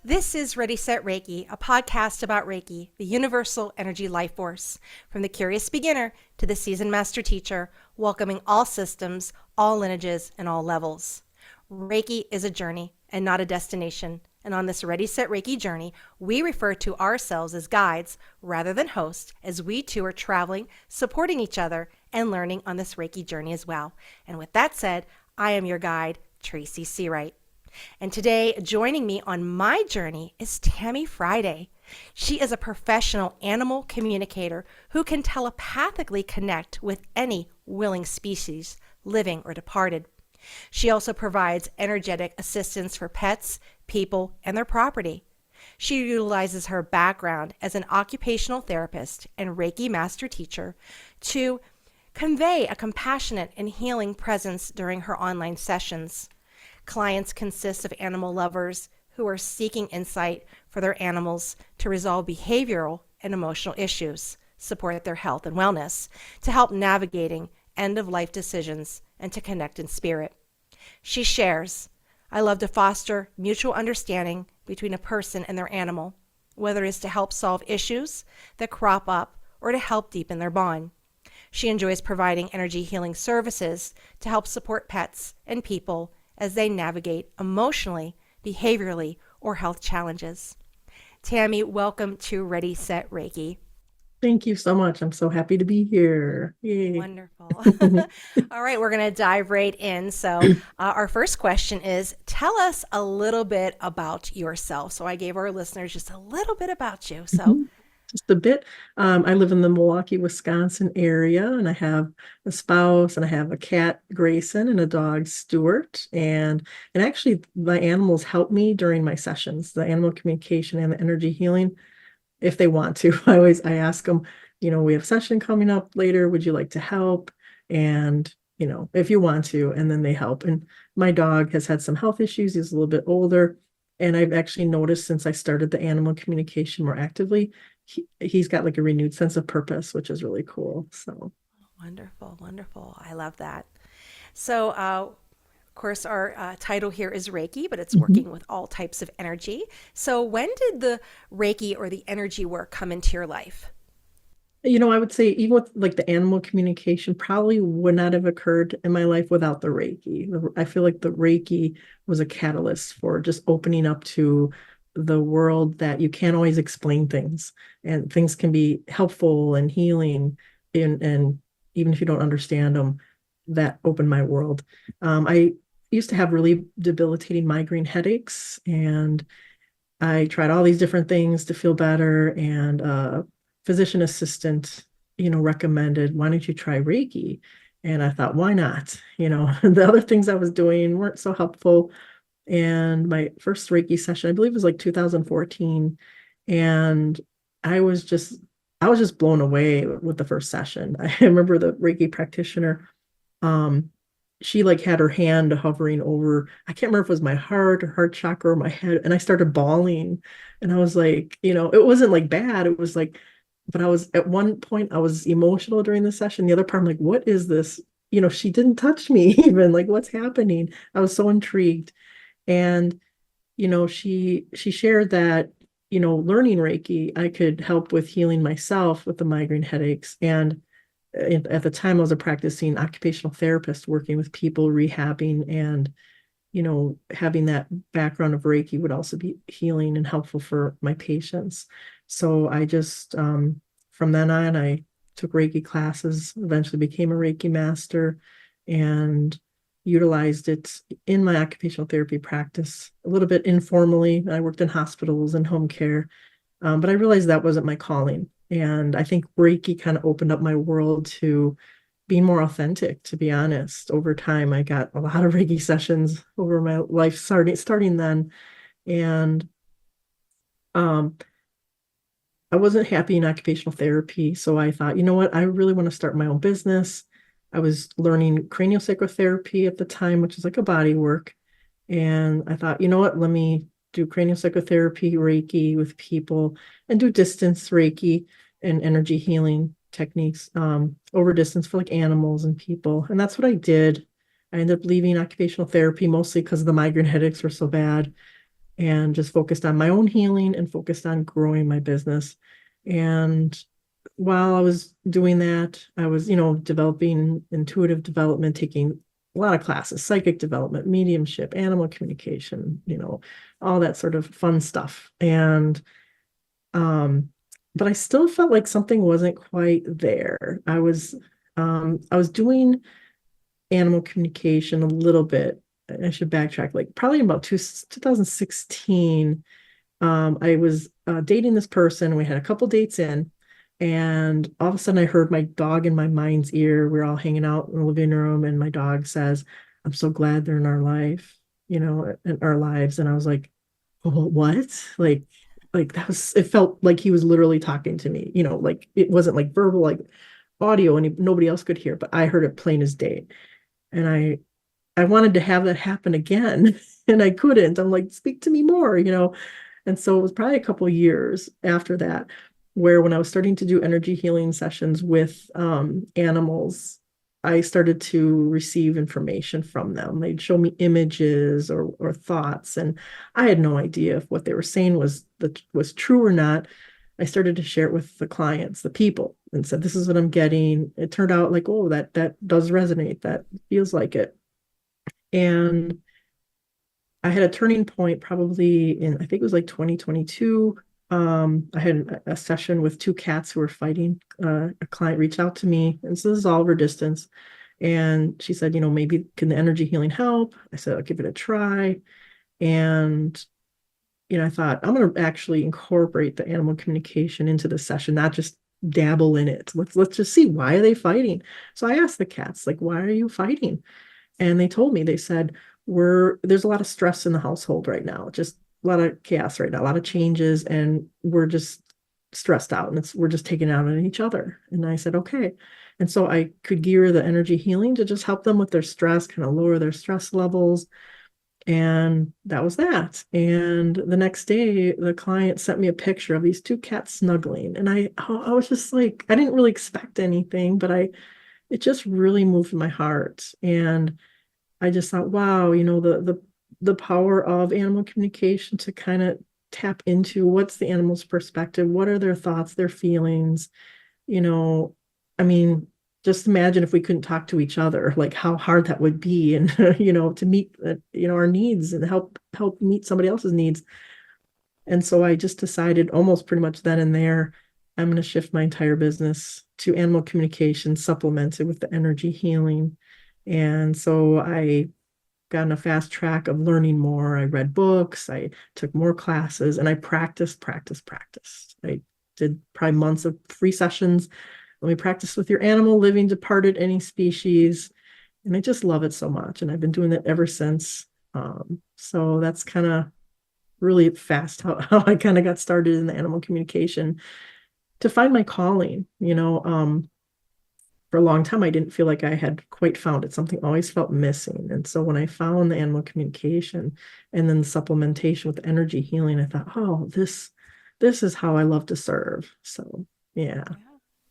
This is Ready Set Reiki, a podcast about Reiki, the universal energy life force. From the curious beginner to the seasoned master teacher, welcoming all systems, all lineages, and all levels. Reiki is a journey and not a destination. And on this Ready Set Reiki journey, we refer to ourselves as guides rather than hosts, as we too are traveling, supporting each other, and learning on this Reiki journey as well. And with that said, I am your guide, Tracy Seawright. And today, joining me on my journey is Tami Friday. She is a professional animal communicator who can telepathically connect with any willing species, living or departed. She also provides energetic assistance for pets, people, and their property. She utilizes her background as an occupational therapist and Reiki master teacher to convey a compassionate and healing presence during her online sessions. Clients consist of animal lovers who are seeking insight for their animals to resolve behavioral and emotional issues, support their health and wellness, to help navigating end-of-life decisions, and to connect in spirit. She shares, "I love to foster mutual understanding between a person and their animal, whether it is to help solve issues that crop up or to help deepen their bond. She enjoys providing energy healing services to help support pets and people as they navigate emotionally, behaviorally, or health challenges." Tami, welcome to Ready Set Reiki. Thank you so much. I'm so happy to be here. Yay. Wonderful. All right, we're going to dive right in. So, our first question is, tell us a little bit about yourself. So, I gave our listeners just a little bit about you. So, Mhm. Just a bit. I live in the Milwaukee, Wisconsin area, and I have a spouse, and I have a cat, Grayson, and a dog, Stuart. And actually, my animals help me during my sessions, the animal communication and the energy healing, if they want to. I ask them, we have a session coming up later. Would you like to help? And if you want to, and then they help. And my dog has had some health issues. He's a little bit older. And I've actually noticed since I started the animal communication more actively, he's got like a renewed sense of purpose, which is really cool. So, wonderful, wonderful. I love that. So, of course, our title here is Reiki, but it's mhm. working with all types of energy. So, when did the Reiki or the energy work come into your life? I would say even with like the animal communication probably would not have occurred in my life without the Reiki. I feel like the Reiki was a catalyst for just opening up to the world that you can't always explain things, and things can be helpful and healing, and even if you don't understand them, that opened my world. I used to have really debilitating migraine headaches, and I tried all these different things to feel better, and physician assistant, recommended, why don't you try Reiki? And I thought, why not? The other things I was doing weren't so helpful. And my first Reiki session, I believe, was like 2014. And I was just, I was just blown away with the first session. I remember the Reiki practitioner, um, she like had her hand hovering over, I can't remember if it was my heart or heart chakra or my head, and I started bawling. And I was like, it wasn't like bad, it was like, but I was at one point I was emotional during the session. The other part, I'm like, what is this? She didn't touch me even, like, what's happening? I was so intrigued. And she shared that, learning Reiki, I could help with healing myself with the migraine headaches. And at the time I was a practicing occupational therapist working with people rehabbing, and having that background of Reiki would also be healing and helpful for my patients. So I just from then on I took Reiki classes, eventually became a Reiki master, and utilized it in my occupational therapy practice a little bit informally. I worked in hospitals and home care, but I realized that wasn't my calling. And I think Reiki kind of opened up my world to being more authentic, to be honest. Over time, I got a lot of Reiki sessions over my life, starting then. And um, I wasn't happy in occupational therapy. So I thought, you know what, I really want to start my own business. I was learning craniosacrotherapy at the time, which is like a body work. And I thought, you know what, let me do craniosacrotherapy, Reiki with people, and do distance Reiki and energy healing techniques over distance for like animals and people. And that's what I did. I ended up leaving occupational therapy mostly because the migraine headaches were so bad. and just focused on my own healing and focused on growing my business. And while I was doing that, I was, developing intuitive development, taking a lot of classes, psychic development, mediumship, animal communication, all that sort of fun stuff. And um, but I still felt like something wasn't quite there. I was doing animal communication a little bit. I should backtrack, like probably about 2016. I was dating this person. We had a couple dates in, and all of a sudden I heard my dog in my mind's ear. We are all hanging out in the living room, and my dog says, "I'm so glad they're in our life, in our lives." And I was like, "Oh, what?" Like that was, it felt like he was literally talking to me, like it wasn't like verbal, like audio, and nobody else could hear, but I heard it plain as day. And I wanted to have that happen again, and I couldn't. I'm like, speak to me more. And so it was probably a couple of years after that, where when I was starting to do energy healing sessions with animals, I started to receive information from them. They'd show me images or thoughts, and I had no idea if what they were saying was true or not. I started to share it with the clients, the people, and said, "This is what I'm getting." It turned out like, oh, that does resonate. That feels like it. And I had a turning point probably in, I think it was like 2022. I had a session with two cats who were fighting. A client reached out to me, and so this is all over distance. And she said, maybe can the energy healing help? I said, I'll give it a try. And, I thought I'm going to actually incorporate the animal communication into the session, not just dabble in it. Let's just see, why are they fighting? So I asked the cats, like, why are you fighting? And they told me, they said, there's a lot of stress in the household right now, just a lot of chaos right now, a lot of changes, and we're just stressed out, and we're just taking it out on each other. And I said, okay. And so I could gear the energy healing to just help them with their stress, kind of lower their stress levels. And that was that. And the next day, the client sent me a picture of these two cats snuggling. And I was just like, I didn't really expect anything, but it just really moved my heart. And I just thought, wow, the power of animal communication to kind of tap into what's the animal's perspective, what are their thoughts, their feelings, you know, I mean, just imagine if we couldn't talk to each other, like how hard that would be, and to meet our needs and help meet somebody else's needs. And so I just decided almost pretty much then and there, I'm going to shift my entire business to animal communication, supplemented with the energy healing. And so I got on a fast track of learning more. I read books, I took more classes, and I practiced. I did probably months of free sessions. Let me practice with your animal, living, departed, any species. And I just love it so much. And I've been doing it ever since. So that's kind of really fast how I kind of got started in the animal communication to find my calling. For a long time, I didn't feel like I had quite found it. Something always felt missing. And so when I found the animal communication and then the supplementation with energy healing, I thought, oh, this is how I love to serve. So yeah. Yeah,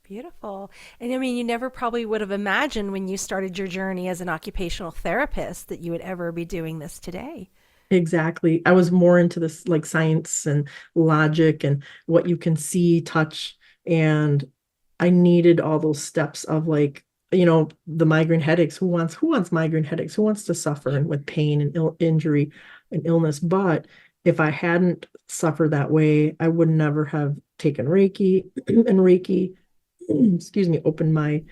beautiful. And I mean, you never probably would have imagined when you started your journey as an occupational therapist that you would ever be doing this today. Exactly. I was more into this like science and logic and what you can see, touch, and I needed all those steps of like, the migraine headaches. Who wants migraine headaches? Who wants to suffer and with pain and injury and illness? But if I hadn't suffered that way, I would never have taken Reiki and Reiki, excuse me, opened my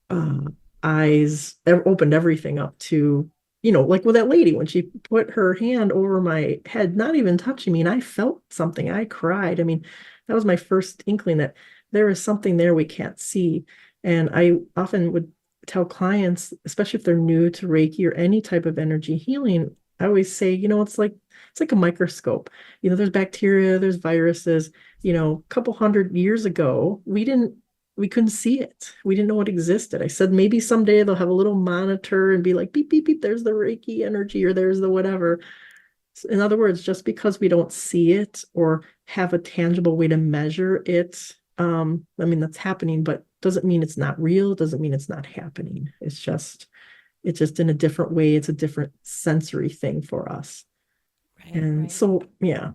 uh, eyes, opened everything up to, like with that lady, when she put her hand over my head, not even touching me, and I felt something. I cried. I mean, that was my first inkling that there is something there we can't see. And I often would tell clients, especially if they're new to Reiki or any type of energy healing, I always say, it's like a microscope. There's bacteria, there's viruses. A couple hundred years ago, we couldn't see it. We didn't know it existed. I said, maybe someday they'll have a little monitor and be like, beep, beep, beep, there's the Reiki energy, or there's the whatever. In other words, just because we don't see it or have a tangible way to measure it, I mean, that's happening, but doesn't mean it's not real. Doesn't mean it's not happening. It's just in a different way. It's a different sensory thing for us. Right, And right. so, yeah,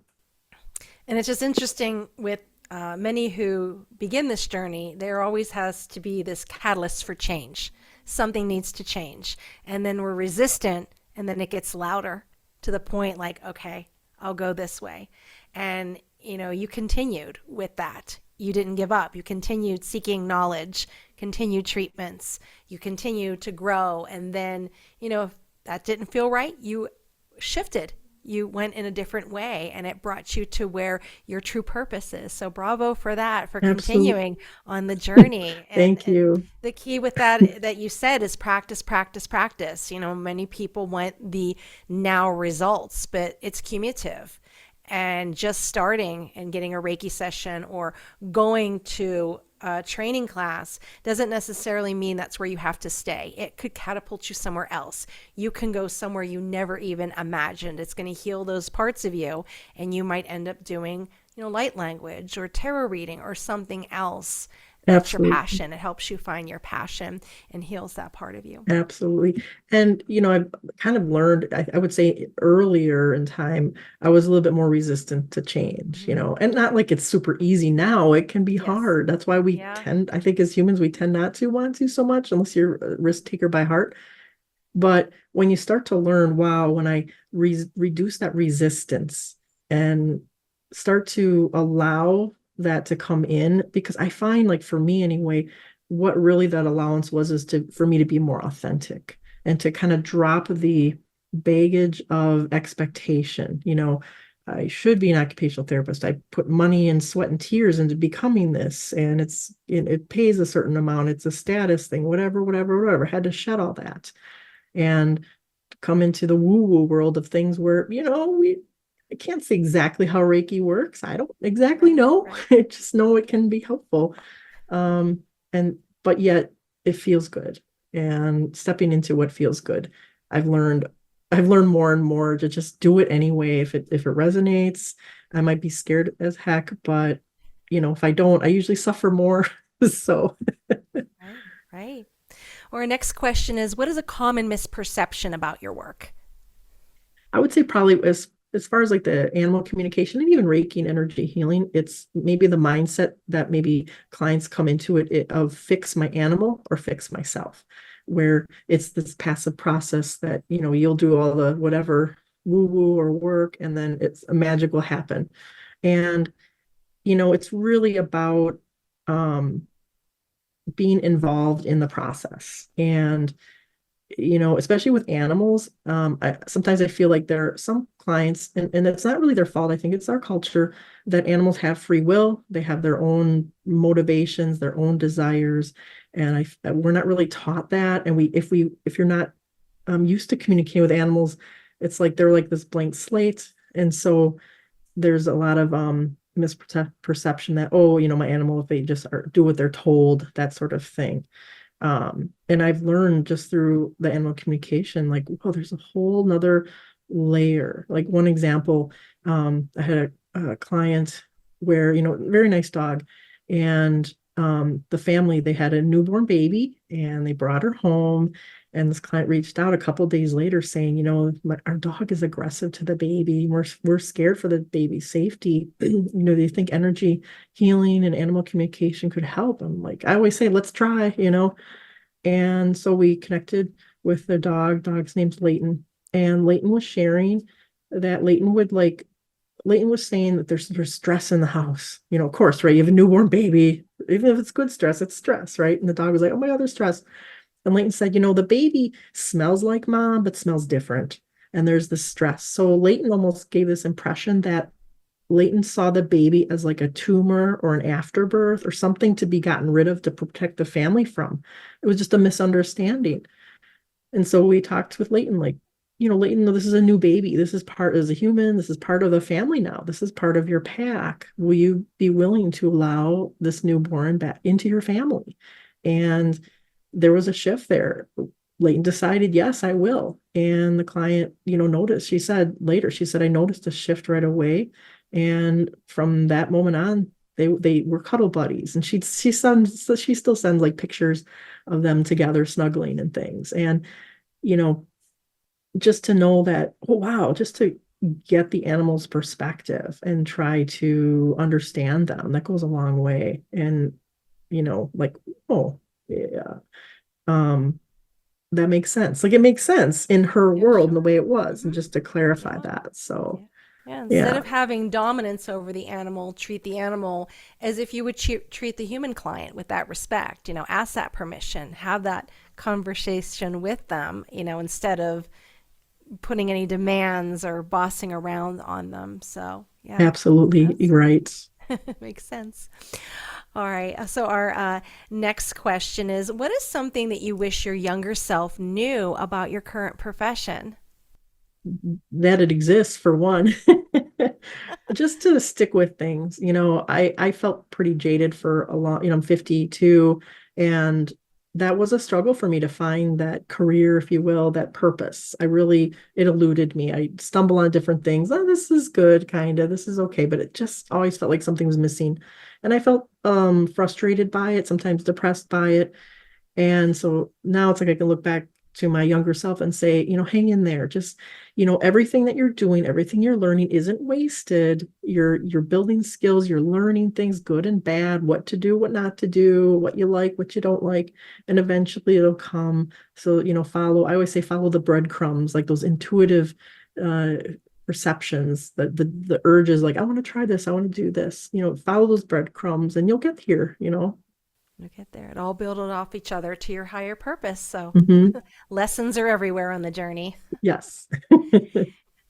And it's just interesting with many who begin this journey, there always has to be this catalyst for change. Something needs to change. And then we're resistant, and then it gets louder to the point like, okay, I'll go this way. And, you continued with that. You didn't give up. You continued seeking knowledge, continued treatments, you continued to grow. And then, if that didn't feel right, you shifted. You went in a different way and it brought you to where your true purpose is. So bravo for that, for absolutely. continuing on the journey. And Thank you. the key with that you said is practice, practice, practice. Many people want the now results, but it's cumulative. And just starting and getting a Reiki session or going to a training class doesn't necessarily mean that's where you have to stay. It could catapult you somewhere else. You can go somewhere you never even imagined. It's going to heal those parts of you, and you might end up doing, light language or tarot reading or something else. That's your Absolutely. passion. It helps you find your passion and heals that part of you. Absolutely. And, I've kind of learned, I would say earlier in time, I was a little bit more resistant to change, Mm-hmm. and not like it's super easy now. It can be Yes. hard. That's why we Yeah. tend, I think as humans, we tend not to want to so much unless you're a risk taker by heart. But when you start to learn, wow, when I reduce that resistance and start to allow that to come in, because I find, like, for me anyway, what really that allowance was is to for me to be more authentic and to kind of drop the baggage of expectation. I should be an occupational therapist. I put money and sweat and tears into becoming this, and it pays a certain amount. It's a status thing, whatever, whatever, whatever. Had to shed all that and come into the woo-woo world of things where, I can't say exactly how Reiki works. I don't exactly Right. know. Right. I just know it can be helpful. Um, but yet it feels good. And stepping into what feels good, I've learned I've learned more and more to just do it anyway. If it resonates, I might be scared as heck, but if I don't, I usually suffer more. So Right. Right. Or our next question is, what is a common misperception about your work? I would say probably as far as like the animal communication and even Reiki and energy healing, it's maybe the mindset that maybe clients come into it of fix my animal or fix myself, where it's this passive process that, you'll do all the whatever woo woo or work, and then it's a magic will happen. And, it's really about being involved in the process. And especially with animals, sometimes I feel like there are some clients, and it's not really their fault. I think it's our culture that animals have free will. They have their own motivations, their own desires, and we're not really taught that. And if you're not used to communicating with animals, it's like they're like this blank slate, and so there's a lot of misperception that, oh, my animal, if they just do what they're told, that sort of thing. And I've learned just through the animal communication, like, oh, there's a whole nother layer. Like one example, I had a client where, very nice dog, and the family, they had a newborn baby and they brought her home. And this client reached out a couple of days later saying, our dog is aggressive to the baby. We're scared for the baby's safety. Do you think energy healing and animal communication could help? I'm like, I always say, let's try, And so we connected with the dog. Dog's name's Leighton. And Leighton was sharing that Leighton was saying that there's stress in the house. Of course, right? You have a newborn baby. Even if it's good stress, it's stress, right? And the dog was like, oh my God, there's stress. And Leighton said, the baby smells like mom, but smells different. And there's this stress. So Leighton almost gave this impression that Leighton saw the baby as like a tumor or an afterbirth or something to be gotten rid of to protect the family from. It was just a misunderstanding. And so we talked with Leighton, like, Leighton, this is a new baby. This is part as a human. This is part of the family now. This is part of your pack. Will you be willing to allow this newborn back into your family? And there was a shift there. Leighton decided, yes, I will. And the client, noticed. She said, I noticed a shift right away. And from that moment on, they were cuddle buddies. And she still sends like pictures of them together snuggling and things. And, you know, just to know that, oh wow, just to get the animal's perspective and try to understand them. That goes a long way. And, like, oh, yeah, um, that makes sense. Like, it makes sense in her Yeah, world and the sure. way it was, and Hmm. just to clarify Yeah. that. So, Yeah. Yeah. Instead yeah, of having dominance over the animal, treat the animal as if you would treat the human client with that respect. Ask that permission, have that conversation with them, instead of putting any demands or bossing around on them. So, yeah, absolutely. that's You're right. makes sense. All right. So, our next question is, what is something that you wish your younger self knew about your current profession? That it exists for one. Just to stick with things. I felt pretty jaded for a long, I'm 52, and that was a struggle for me to find that career, if you will, that purpose. It eluded me. I stumble on different things. Oh, this is good, kind of. This is okay, but it just always felt like something was missing. And I felt frustrated by it, sometimes depressed by it. And so now it's like I can look back to my younger self and say, hang in there. Just, everything that you're doing, everything you're learning isn't wasted. You're building skills, you're learning things good and bad, what to do, what not to do, what you like, what you don't like, and eventually it'll come. So, I always say follow the breadcrumbs, like those intuitive uh perceptions, the urges, like I want to try this, I want to do this, follow those breadcrumbs and you'll get here. You'll get there. It all builded off each other to your higher purpose. So, Hmm. lessons are everywhere on the journey. Yes.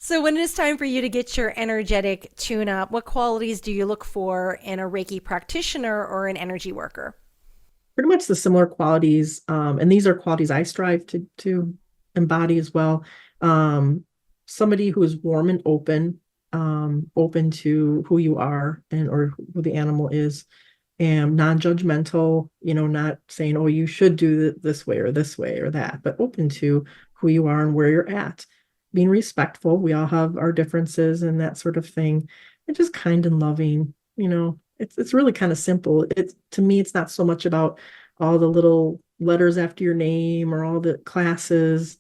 So, when it is time for you to get your energetic tune up, what qualities do you look for in a Reiki practitioner or an energy worker? Pretty much the similar qualities. And these are qualities I strive to embody as well. Um, Somebody who is warm and open to who you are and or who the animal is, and non-judgmental, not saying, oh, you should do it this way or that, but open to who you are and where you're at. Being respectful. We all have our differences and that sort of thing. And just kind and loving, it's really kind of simple. It's to me, it's not so much about all the little letters after your name or all the classes.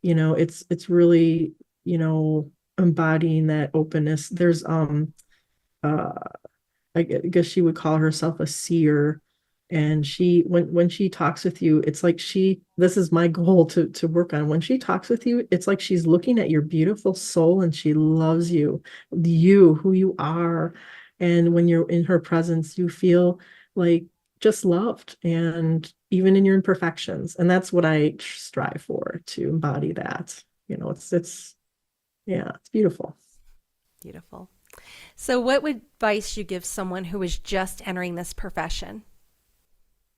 It's really, embodying that openness. There's uh I guess she would call herself a seer. And when she talks with you, it's like this is my goal to work on. When she talks with you, it's like she's looking at your beautiful soul and she loves you, who you are. And when you're in her presence, you feel like just loved, and even in your imperfections. And that's what I strive for, to embody that. Yeah, it's beautiful. Beautiful. So, what advice you give someone who is just entering this profession?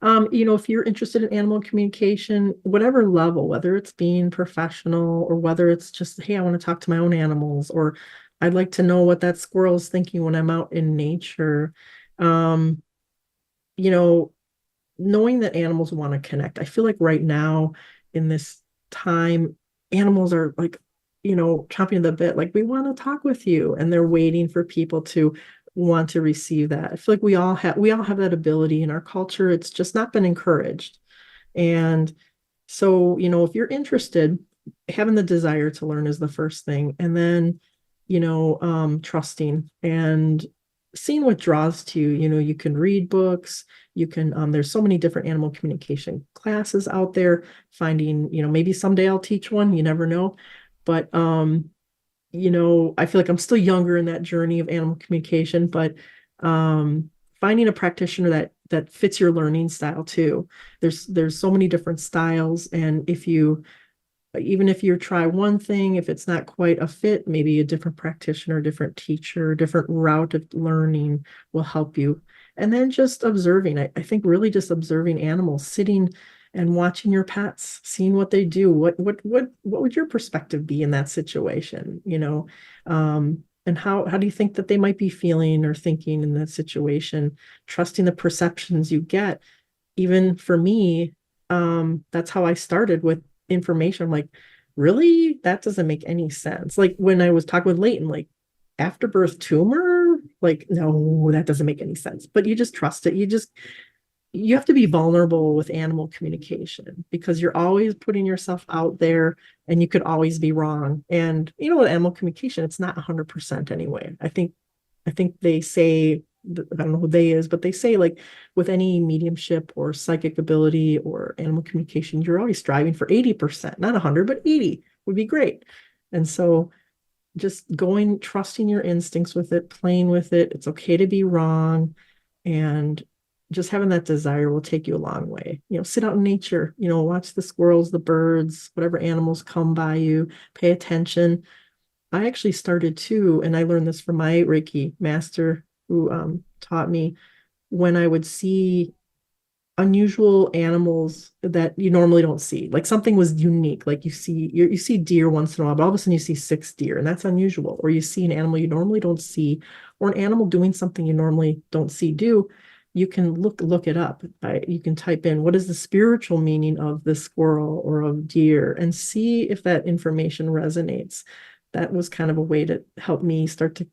If you're interested in animal communication, whatever level, whether it's being professional or whether it's just, hey, I want to talk to my own animals, or I'd like to know what that squirrel is thinking when I'm out in nature. Um, you know, Knowing that animals want to connect. I feel like right now in this time, animals are like, chomping the bit, like we want to talk with you, and they're waiting for people to want to receive that. I feel like we all have that ability in our culture. It's just not been encouraged. And so, if you're interested, having the desire to learn is the first thing. And then, trusting and seeing what draws to you. You can read books, you can, there's so many different animal communication classes out there, finding, maybe someday I'll teach one, you never know. But, I feel like I'm still younger in that journey of animal communication, but, finding a practitioner that fits your learning style too. There's so many different styles, and even if you try one thing, if it's not quite a fit, maybe a different practitioner, different teacher, different route of learning will help you. And then just observing. I think really just observing animals, sitting and watching your pets, seeing what they do. What would your perspective be in that situation? And how do you think that they might be feeling or thinking in that situation? Trusting the perceptions you get. Even for me, that's how I started with information. I'm like, really? That doesn't make any sense. Like when I was talking with Leighton, like afterbirth tumor, like, no, that doesn't make any sense. But you just trust it. You just you have to be vulnerable with animal communication because you're always putting yourself out there and you could always be wrong. And you know, with animal communication, it's not 100% anyway. I think they say, I don't know who they is, but they say like with any mediumship or psychic ability or animal communication, you're always striving for 80%, not 100, but 80 would be great. And so just going, trusting your instincts with it, playing with it. It's okay to be wrong. And just having that desire will take you a long way. Sit out in nature, watch the squirrels, the birds, whatever animals come by you, pay attention. I actually started too, and I learned this from my Reiki master who taught me when I would see unusual animals that you normally don't see. Like something was unique. Like you see deer once in a while, but all of a sudden you see six deer, and that's unusual. Or you see an animal you normally don't see, or an animal doing something you normally don't see do. You can look it up. You can type in what is the spiritual meaning of this squirrel or of deer and see if that information resonates. That was kind of a way to help me start to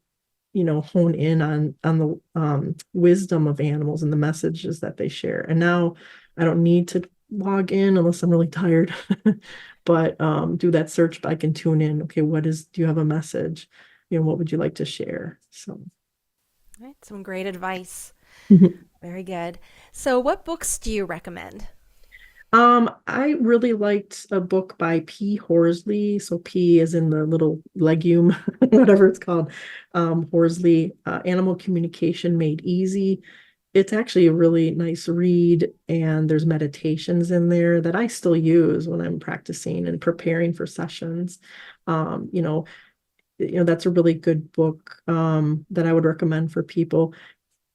hone in on the wisdom of animals and the messages that they share. And now I don't need to log in unless I'm really tired, but do that search. But I can tune in. Okay, do you have a message? What would you like to share? So, Right, some great advice. Very good. So, what books do you recommend? I really liked a book by P. Horsley. So P is in the little legume, whatever it's called. Horsley, Animal Communication Made Easy. It's actually a really nice read, and there's meditations in there that I still use when I'm practicing and preparing for sessions. Um, you know, that's a really good book that I would recommend for people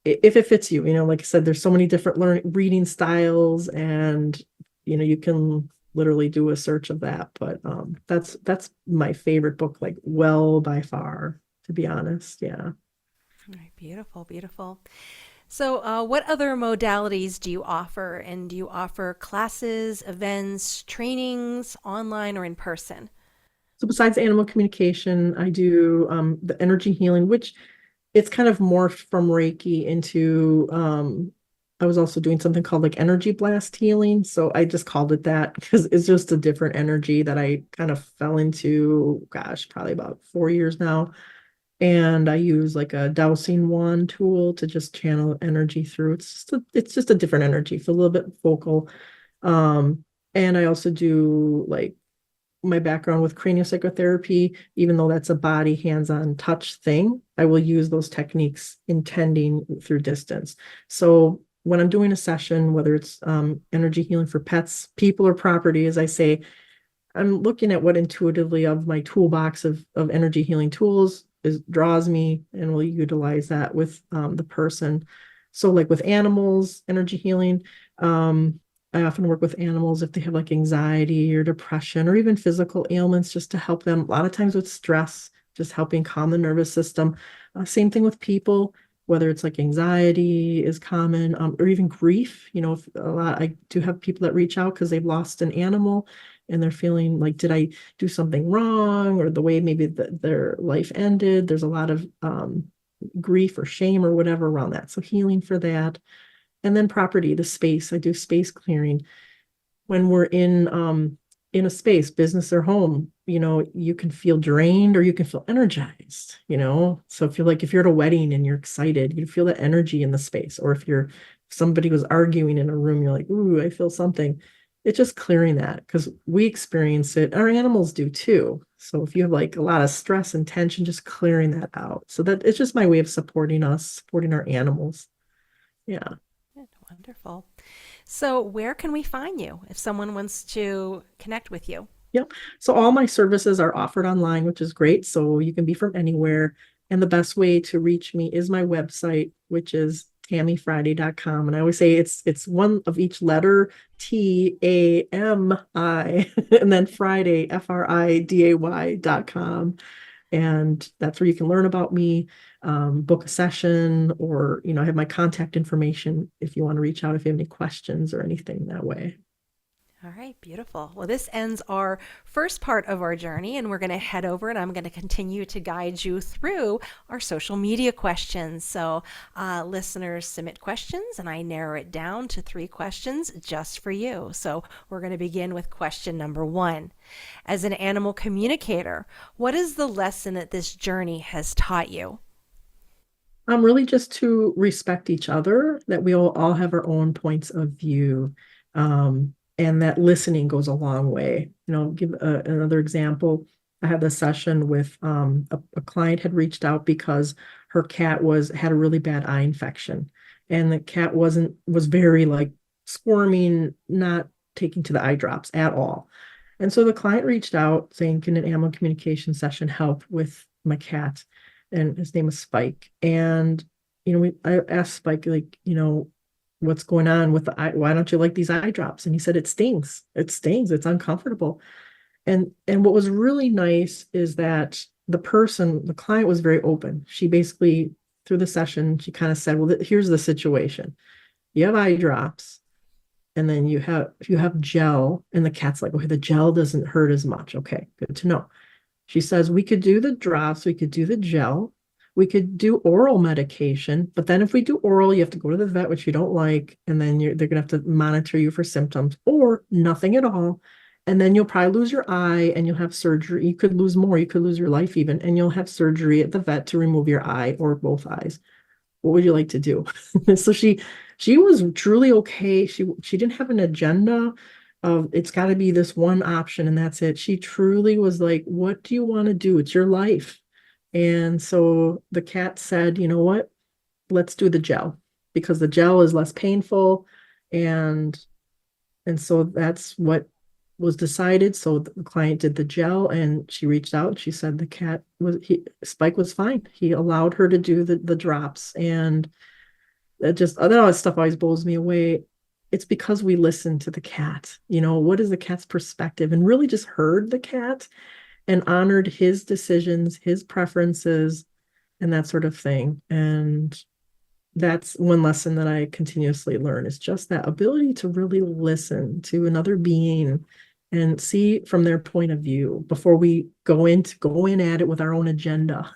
if it fits you. Like I said, there's so many different reading styles, and you can literally do a search of that. But that's my favorite book, like well by far, to be honest. Yeah. All right, beautiful, beautiful. So, what other modalities do you offer? And do you offer classes, events, trainings, online or in person? So besides animal communication, I do the energy healing, which it's kind of morphed from Reiki into I was also doing something called like energy blast healing. So I just called it that because it's just a different energy that I kind of fell into, gosh, probably about 4 years now. And I use like a dowsing wand tool to just channel energy through. It's just a different energy, feel a little bit vocal. And I also do like my background with craniosacrotherapy, even though that's a body hands-on touch thing, I will use those techniques intending through distance. So when I'm doing a session, whether it's energy healing for pets, people, or property, as I say, I'm looking at what intuitively of my toolbox of energy healing tools draws me, and will utilize that with the person. So like with animals, energy healing, I often work with animals if they have like anxiety or depression or even physical ailments, just to help them. A lot of times with stress, just helping calm the nervous system. Same thing with people, whether it's like anxiety is common, or even grief. If I do have people that reach out because they've lost an animal and they're feeling like, did I do something wrong? Or the way maybe their life ended. There's a lot of grief or shame or whatever around that. So healing for that. And then property, the space. I do space clearing. When we're in a space, business or home, you can feel drained or you can feel energized. So if you're at a wedding and you're excited, you feel that energy in the space. Or if somebody was arguing in a room, you're like, ooh, I feel something. It's just clearing that, because we experience it. Our animals do too. So if you have like a lot of stress and tension, just clearing that out. So that it's just my way of supporting us, supporting our animals. Yeah. Good, wonderful. So, where can we find you if someone wants to connect with you? Yep. So all my services are offered online, which is great. So you can be from anywhere. And the best way to reach me is my website, which is TamiFriday.com. And I always say it's one of each letter, TAMI, and then Friday, FRIDAY.com. And that's where you can learn about me, book a session, or I have my contact information if you want to reach out if you have any questions or anything that way. All right, beautiful. Well, this ends our first part of our journey, and we're going to head over and I'm going to continue to guide you through our social media questions. So, listeners submit questions, and I narrow it down to 3 questions just for you. So, we're going to begin with question number 1. As an animal communicator, what is the lesson that this journey has taught you? Really just to respect each other, that we all have our own points of view. And that listening goes a long way. Give another example. I had a session with a client had reached out because her cat had a really bad eye infection. And the cat was very like squirming, not taking to the eye drops at all. And so the client reached out saying, can an animal communication session help with my cat? And his name was Spike. And, I asked Spike, like, what's going on with the eye? Why don't you like these eye drops? And he said, it stings. It stings. It's uncomfortable. And what was really nice is that the client was very open. She basically, through the session, she kind of said, well, here's the situation. You have eye drops, and then you have gel, and the cat's like, okay, the gel doesn't hurt as much. Okay, good to know. She says we could do the drops, we could do the gel, we could do oral medication, but then if we do oral, you have to go to the vet, which you don't like, and then they're gonna have to monitor you for symptoms, or nothing at all. And then you'll probably lose your eye and you'll have surgery. You could lose more, you could lose your life even, and you'll have surgery at the vet to remove your eye or both eyes. What would you like to do? So she was truly okay. She didn't have an agenda of it's got to be this one option and that's it. She truly was like, what do you want to do? It's your life. And so the cat said, you know what? Let's do the gel because the gel is less painful. And so that's what was decided. So the client did the gel and she reached out. She said Spike was fine. He allowed her to do the drops. And that stuff always blows me away. It's because we listened to the cat. What is the cat's perspective, and really just heard the cat and honored his decisions, his preferences, and that sort of thing. And that's one lesson that I continuously learn, is just that ability to really listen to another being and see from their point of view before we go in at it with our own agenda.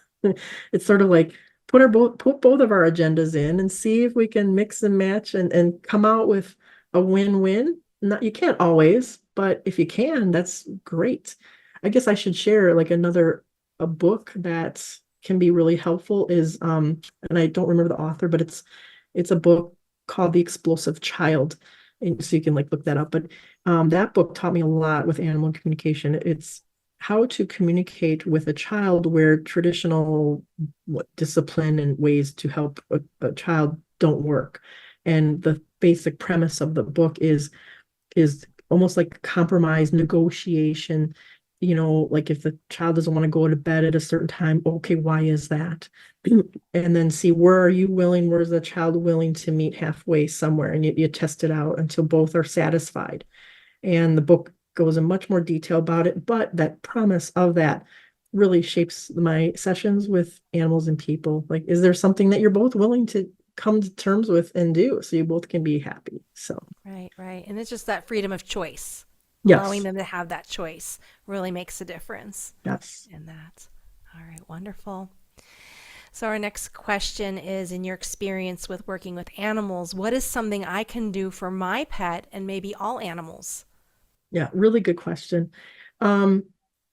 It's sort of like put both of our agendas in and see if we can mix and match and come out with a win-win. Not, you can't always, but if you can, that's great. I guess I should share like a book that can be really helpful is and I don't remember the author, but it's a book called The Explosive Child. And so you can like look that up. But that book taught me a lot with animal communication. It's how to communicate with a child where traditional discipline and ways to help a child don't work. And the basic premise of the book is almost like compromise, negotiation. Like if the child doesn't want to go to bed at a certain time, okay, why is that? And then see, where's the child willing to meet halfway somewhere? And you test it out until both are satisfied. And the book goes in much more detail about it, but that promise of that really shapes my sessions with animals and people. Like, is there something that you're both willing to come to terms with and do so you both can be happy? So Right. And it's just that freedom of choice. Allowing yes. them to have that choice really makes a difference Yes. in that. All right, wonderful. So, our next question is, in your experience with working with animals, what is something I can do for my pet and maybe all animals? Yeah, really good question. Um,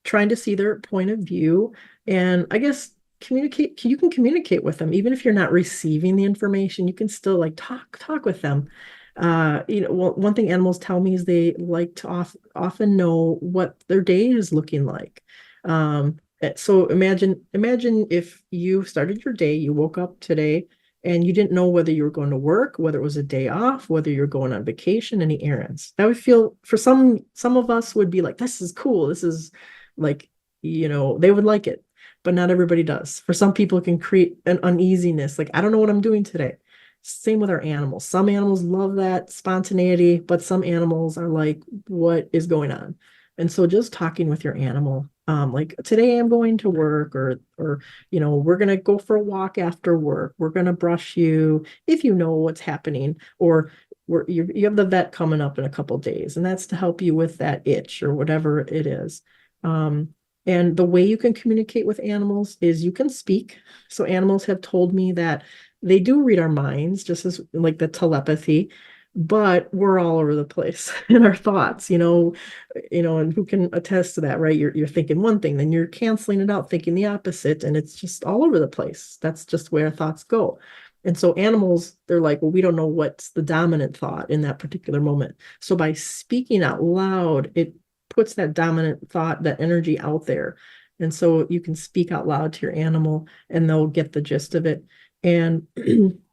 Trying to see their point of view, and I guess you can communicate with them even if you're not receiving the information. You can still like talk with them. One thing animals tell me is they like to often know what their day is looking like. So imagine if you started your day, you woke up today and you didn't know whether you were going to work, whether it was a day off, whether you're going on vacation, any errands. That would feel, for some of us would be like, this is cool. This is like, they would like it, but not everybody does. For some people, it can create an uneasiness. Like, I don't know what I'm doing today. Same with our animals. Some animals love that spontaneity, but some animals are like, what is going on? And so just talking with your animal, like today I'm going to work, or we're gonna go for a walk after work. We're gonna brush you if you know what's happening, or you have the vet coming up in a couple days, and that's to help you with that itch or whatever it is. Um, and the way you can communicate with animals is you can speak. So animals have told me that they do read our minds, just as like the telepathy, but we're all over the place in our thoughts, and who can attest to that, right? You're thinking one thing, then you're canceling it out, thinking the opposite, and it's just all over the place. That's just where thoughts go. And so animals, they're like, well, we don't know what's the dominant thought in that particular moment. So by speaking out loud, it puts that dominant thought, that energy out there. And so you can speak out loud to your animal and they'll get the gist of it. And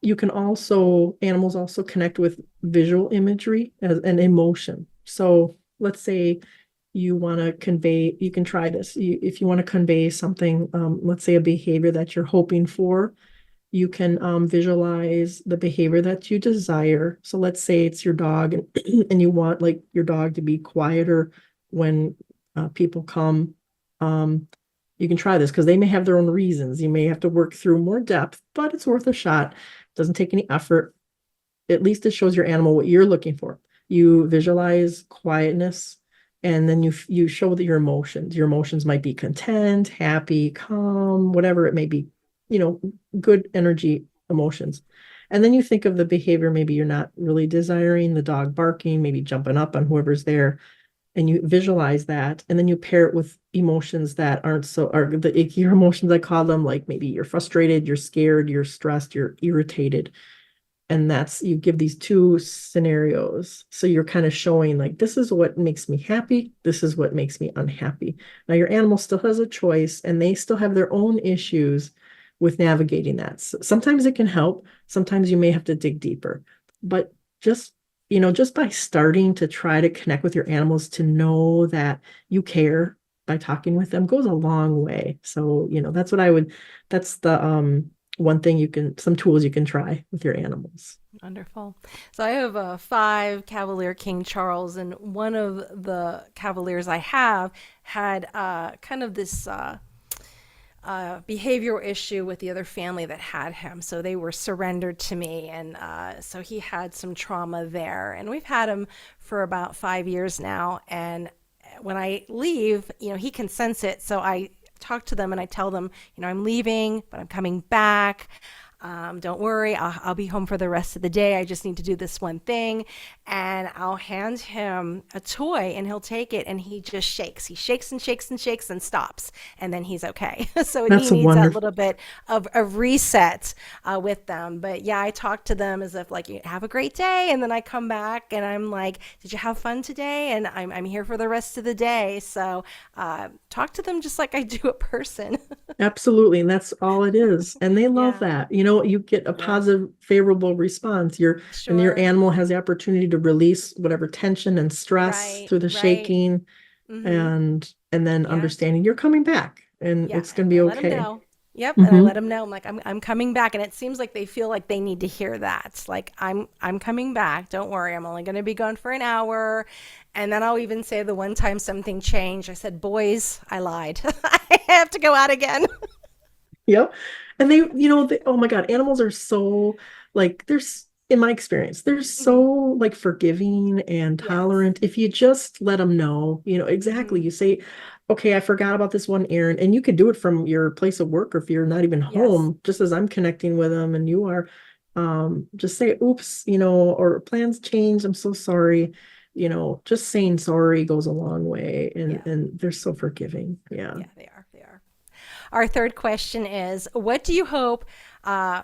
you can also, animals also connect with visual imagery as an emotion. So let's say you want to convey, you can try this. If you want to convey something, let's say a behavior that you're hoping for, you can visualize the behavior that you desire. So let's say it's your dog and, and you want like your dog to be quieter when people come. You can try this because they may have their own reasons. You may have to work through more depth, but it's worth a shot. Doesn't take any effort. At least it shows your animal what you're looking for. You visualize quietness, and then you show that your emotions. Your emotions might be content, happy, calm, whatever it may be, good energy emotions. And then you think of the behavior maybe you're not really desiring, the dog barking, maybe jumping up on whoever's there, and you visualize that, and then you pair it with emotions that aren't so, are the ickier emotions, I call them, like maybe you're frustrated, you're scared, you're stressed, you're irritated. And that's, you give these two scenarios. So you're kind of showing like, this is what makes me happy. This is what makes me unhappy. Now your animal still has a choice and they still have their own issues with navigating that. So sometimes it can help. Sometimes you may have to dig deeper, but just by starting to try to connect with your animals, to know that you care by talking with them goes a long way. So, that's the, one thing some tools you can try with your animals. Wonderful. So I have 5 Cavalier King Charles, and one of the Cavaliers I have had kind of this behavioral issue with the other family that had him. So they were surrendered to me, and so he had some trauma there. And we've had him for about 5 years now. And when I leave, he can sense it. So I talk to them and I tell them, I'm leaving, but I'm coming back. Don't worry, I'll be home for the rest of the day. I just need to do this one thing. And I'll hand him a toy and he'll take it and he just shakes. He shakes and shakes and shakes and stops. And then he's okay. So he That's needs that wonderful. little bit of a reset with them. But yeah, I talk to them as if like, you have a great day. And then I come back and I'm like, did you have fun today? And I'm here for the rest of the day. So talk to them just like I do a person. Absolutely. And that's all it is. And they love Yeah. that. You get a Yeah. positive, favorable response. And your Sure. animal has the opportunity to release whatever tension and stress Right, through the right. shaking, Mm-hmm. and then Yeah, understanding you're coming back and yeah. it's going And to I be let them okay. know. Yep, and I Hmm. let them know. I'm like, I'm coming back, and it seems like they feel like they need to hear that. Like, I'm coming back. Don't worry, I'm only going to be gone for an hour. And then I'll even say the one time something changed. I said, boys, I lied. I have to go out again. Yep. And oh my God, animals are so like, in my experience, they're so Hmm. like forgiving and Yes. tolerant. If you just let them know, exactly. Hmm. You say, okay, I forgot about this one errand. And you could do it from your place of work, or if you're not even Yes. home, just as I'm connecting with them and you are, just say, oops, or plans change. I'm so sorry. Just saying sorry goes a long way. And, Yeah. and they're so forgiving. Yeah. Yeah, they are. They are. Our third question is, what do you hope uh,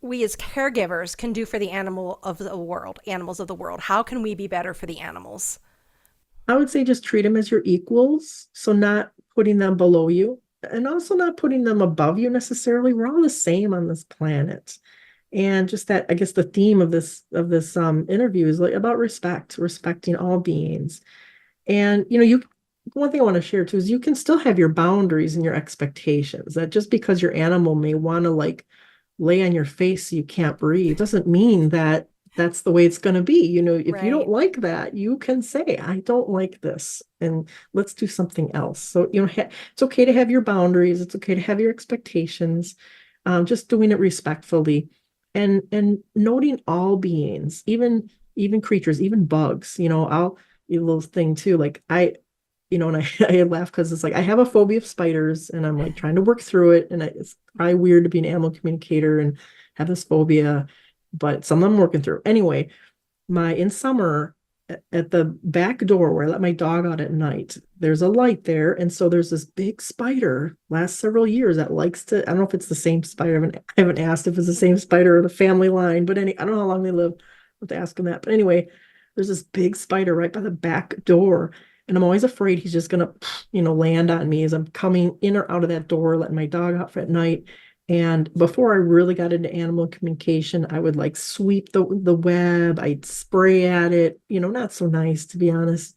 we as caregivers can do for the animals of the world? How can we be better for the animals? I would say just treat them as your equals. So not putting them below you and also not putting them above you necessarily. We're all the same on this planet. And just that, I guess the theme of this interview is like about respect, respecting all beings. And one thing I want to share too is you can still have your boundaries and your expectations. That just because your animal may want to like lay on your face so you can't breathe doesn't mean that that's the way it's going to be. If you don't Right. like that, you can say, I don't like this, and let's do something else. So, it's okay to have your boundaries. It's okay to have your expectations, just doing it respectfully. and noting all beings, even creatures, even bugs, I'll a little thing too. Like and I laugh because it's like I have a phobia of spiders and I'm like trying to work through it. And it's probably weird to be an animal communicator and have this phobia, but some of them I'm working through. Anyway, in summer at the back door where I let my dog out at night, there's a light there. And so there's this big spider last several years that likes to, I don't know if it's the same spider. I haven't asked if it's the same spider or the family line, but I don't know how long they live. I have to ask them that. But anyway, there's this big spider right by the back door. And I'm always afraid he's just gonna, land on me as I'm coming in or out of that door, letting my dog out for at night. And before I really got into animal communication, I would like sweep the web, I'd spray at it, not so nice to be honest.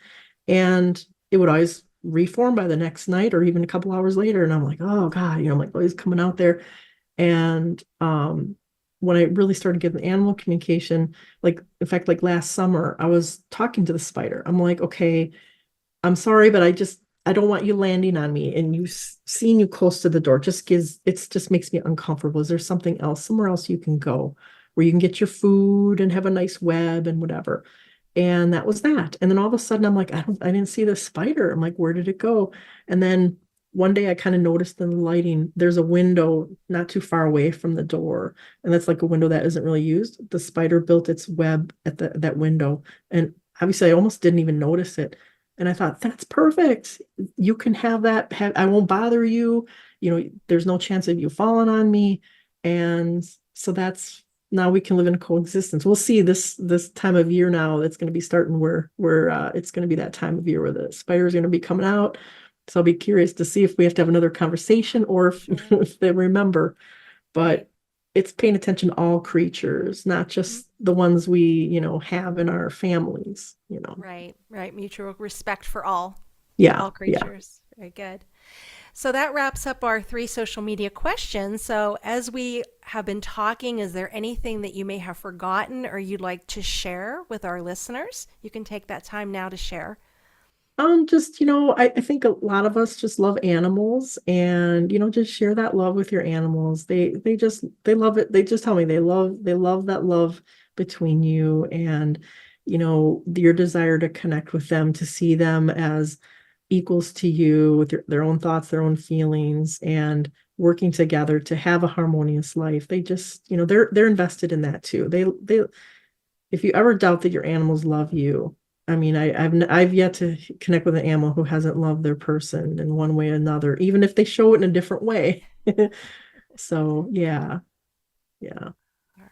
And it would always reform by the next night or even a couple hours later. And I'm like, oh God, I'm like always coming out there. And when I really started getting animal communication, like in fact, like last summer, I was talking to the spider. I'm like, okay, I'm sorry, but I don't want you landing on me and seeing you close to the door just makes me uncomfortable. Is there something else, somewhere else you can go where you can get your food and have a nice web and whatever? And that was that. And then all of a sudden I'm like, I didn't see the spider. I'm like, where did it go? And then one day I kind of noticed in the lighting, there's a window not too far away from the door. And that's like a window that isn't really used. The spider built its web at that window. And obviously I almost didn't even notice it. And I thought, that's perfect. You can have that. I won't bother you. There's no chance of you falling on me. And so now we can live in coexistence. We'll see this time of year now. It's going to be starting where it's going to be that time of year where the spider is going to be coming out. So I'll be curious to see if we have to have another conversation or if they remember. But it's paying attention to all creatures, not just the ones we, have in our families, Right. Mutual respect for all Yeah. creatures. Yeah. Very good. So that wraps up our 3 social media questions. So as we have been talking, is there anything that you may have forgotten or you'd like to share with our listeners? You can take that time now to share. Just, I think a lot of us just love animals and, just share that love with your animals. They love it. They just tell me they love that love between you and, your desire to connect with them, to see them as equals to you with their own thoughts, their own feelings, and working together to have a harmonious life. They just, they're invested in that too. They, if you ever doubt that your animals love you, I mean, I've yet to connect with an animal who hasn't loved their person in one way or another, even if they show it in a different way. So yeah. All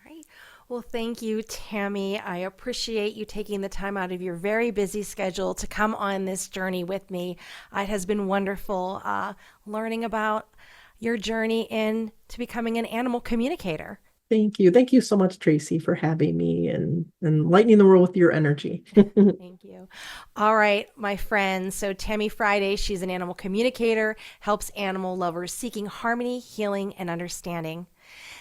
right. Well, thank you, Tami. I appreciate you taking the time out of your very busy schedule to come on this journey with me. It has been wonderful learning about your journey into becoming an animal communicator. Thank you. Thank you so much, Tracy, for having me and lightening the world with your energy. Thank you. All right, my friends. So Tami Friday, she's an animal communicator, helps animal lovers seeking harmony, healing, and understanding.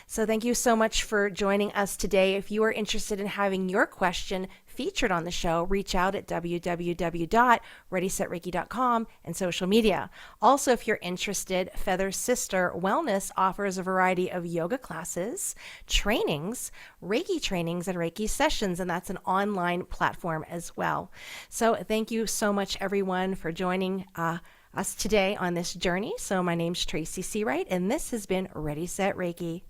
So thank you so much for joining us today. If you are interested in having your question featured on the show, reach out at www.readysetreiki.com and social media. Also, if you're interested, Feather Sister Wellness offers a variety of yoga classes, trainings, Reiki trainings, and Reiki sessions, and that's an online platform as well. So thank you so much, everyone, for joining us today on this journey. So my name's Tracy Seawright, and this has been Ready, Set, Reiki.